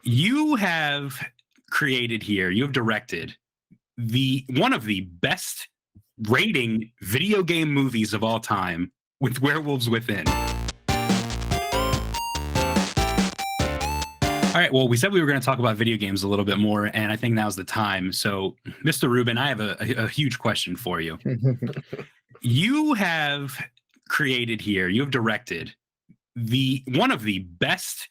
You have created here, you have directed the one of the best rating video game movies of all time with Werewolves Within. All right, well, we said we were going to talk about video games a little bit more, and I think now's the time. So, Mr. Ruben, I have a huge question for you. You have created here, you have directed the one of the best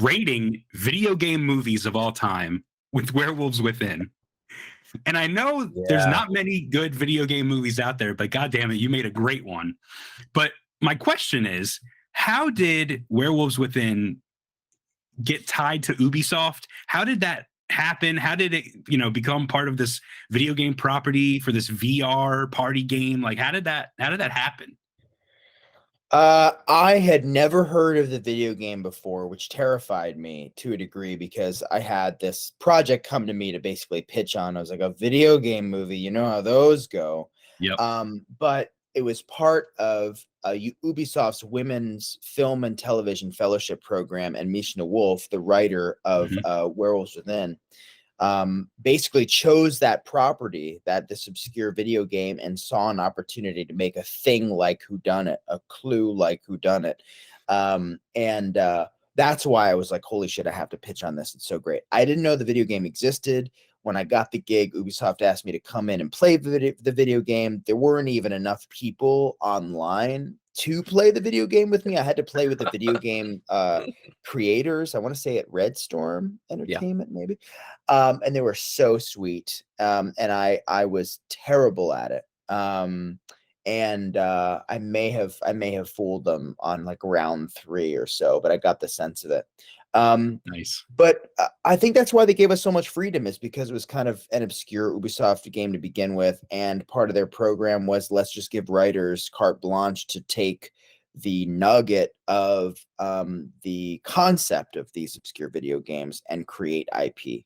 rating video game movies of all time with Werewolves Within. And I know there's not many good video game movies out there, but goddamn it, you made a great one. But my question is, how did Werewolves Within get tied to Ubisoft? How did that happen? How did it, become part of this video game property for this VR party game? Like, how did that happen? I had never heard of the video game before, which terrified me to a degree because I had this project come to me to basically pitch on. I was like, a video game movie, you know how those go. Yep. But it was part of Ubisoft's Women's Film and Television Fellowship Program, and Misha Wolf, the writer of Werewolves Within, basically chose that property, this obscure video game, and saw an opportunity to make a thing like Whodunit, a Clue like Whodunit. And that's why I was like, holy shit, I have to pitch on this. It's so great. I didn't know the video game existed. When I got the gig, Ubisoft asked me to come in and play the video game. There weren't even enough people online to play the video game with me. I had to play with the video game creators. I want to say at Red Storm Entertainment, maybe. And they were so sweet. And I was terrible at it. And I may have fooled them on like round 3 or so, but I got the sense of it. Nice. But I think that's why they gave us so much freedom, is because it was kind of an obscure Ubisoft game to begin with. And part of their program was, let's just give writers carte blanche to take the nugget of the concept of these obscure video games and create IP.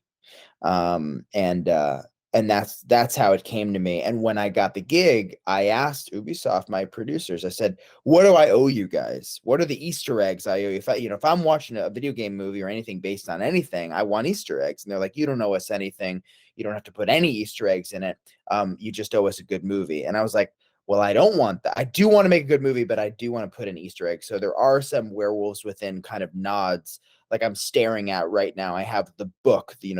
And that's how it came to me. And when I got the gig, I asked Ubisoft, my producers, I said, what do I owe you guys? What are the Easter eggs I owe you? If I'm watching a video game movie or anything based on anything, I want Easter eggs. And they're like, you don't owe us anything. You don't have to put any Easter eggs in it. You just owe us a good movie. And I was like, well, I don't want that. I do want to make a good movie, but I do want to put an Easter egg. So there are some Werewolves Within kind of nods, like I'm staring at right now. I have the book, the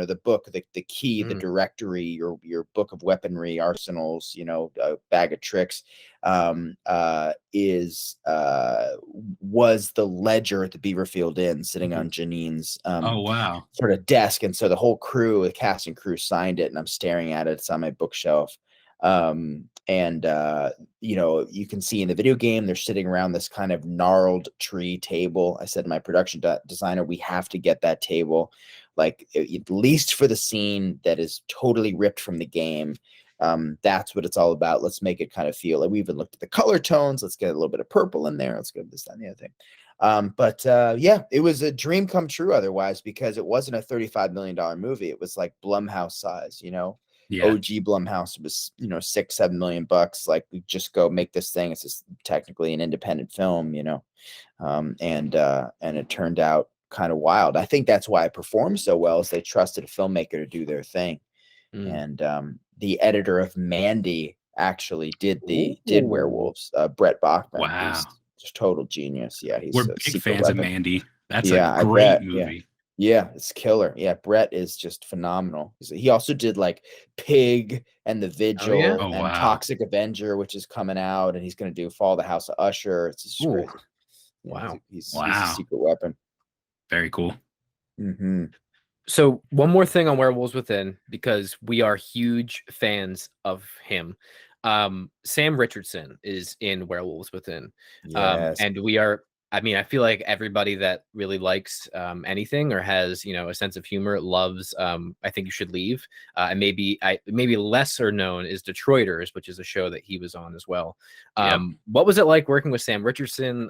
key, the directory, your book of weaponry, arsenals, a bag of tricks, was the ledger at the Beaverfield Inn sitting on Janine's oh wow, sort of desk. And so the whole crew, the cast and crew, signed it, and I'm staring at it. It's on my bookshelf. You can see in the video game, they're sitting around this kind of gnarled tree table. I said to my production designer, we have to get that table, like at least for the scene that is totally ripped from the game. That's what it's all about. Let's make it kind of feel like we even looked at the color tones. Let's get a little bit of purple in there. Let's get this, that, and the other thing. It was a dream come true otherwise, because it wasn't a $35 million movie. It was like Blumhouse size, Yeah. OG Blumhouse was, $6-7 million. Like, we just go make this thing. It's just technically an independent film, and it turned out kind of wild. I think that's why it performed so well, is they trusted a filmmaker to do their thing. And the editor of Mandy actually did Werewolves, Brett Bachman. Wow. He's just total genius. Yeah, we're big fans of Mandy. That's a great movie. Yeah, it's killer. Yeah, Brett is just phenomenal. He also did like Pig and The Vigil and Toxic Avenger, which is coming out, and he's going to do Fall of the House of Usher. It's just crazy. Wow. He's a secret weapon. Very cool. So one more thing on Werewolves Within, because we are huge fans of him. Sam Richardson is in Werewolves Within. Yes. And we are, I feel like everybody that really likes anything or has, a sense of humor loves I Think You Should Leave. And maybe lesser known is Detroiters, which is a show that he was on as well. What was it like working with Sam Richardson?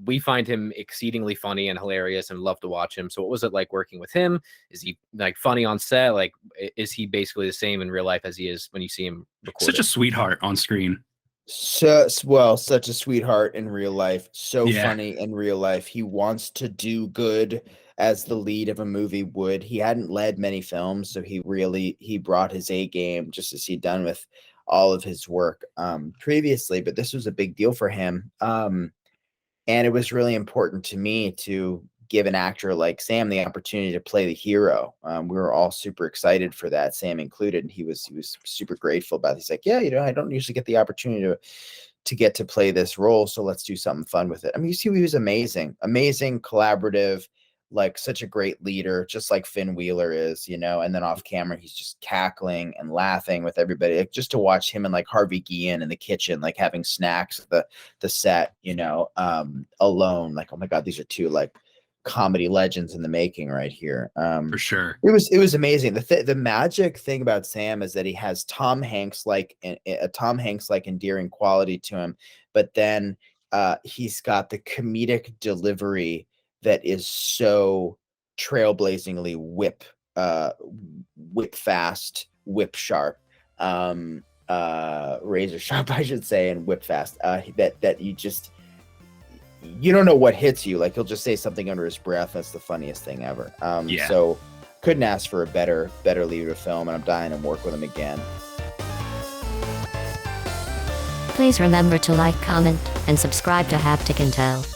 We find him exceedingly funny and hilarious and love to watch him. So what was it like working with him? Is he like funny on set? Like, is he basically the same in real life as he is when you see him recorded? Such a sweetheart on screen. Such a sweetheart in real life. So funny in real life. He wants to do good. as the lead of a movie would. He hadn't led many films, so he brought his A game, just as he'd done with all of his work previously. But this was a big deal for him, and it was really important to me to give an actor like Sam the opportunity to play the hero. We were all super excited for that, Sam included, and he was super grateful about it. He's like, yeah, I don't usually get the opportunity to get to play this role, so let's do something fun with it. I mean, you see, he was amazing, collaborative, like such a great leader, just like Finn Wheeler is, and then off camera, he's just cackling and laughing with everybody. Like, just to watch him and like Harvey Guillen in the kitchen, like having snacks at the set, alone, like, oh my God, these are two like comedy legends in the making right here. For sure. It was amazing. The magic thing about Sam is that he has Tom Hanks like endearing quality to him, but then he's got the comedic delivery that is so trailblazingly whip fast, whip sharp, razor sharp, I should say, and whip fast. That you don't know what hits you. Like, he'll just say something under his breath. That's the funniest thing ever. So couldn't ask for a better lead of film, and I'm dying to work with him again. Please remember to like, comment, and subscribe to Haptic Intel.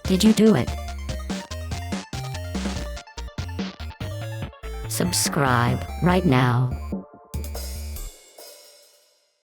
Did you do it? Subscribe right now.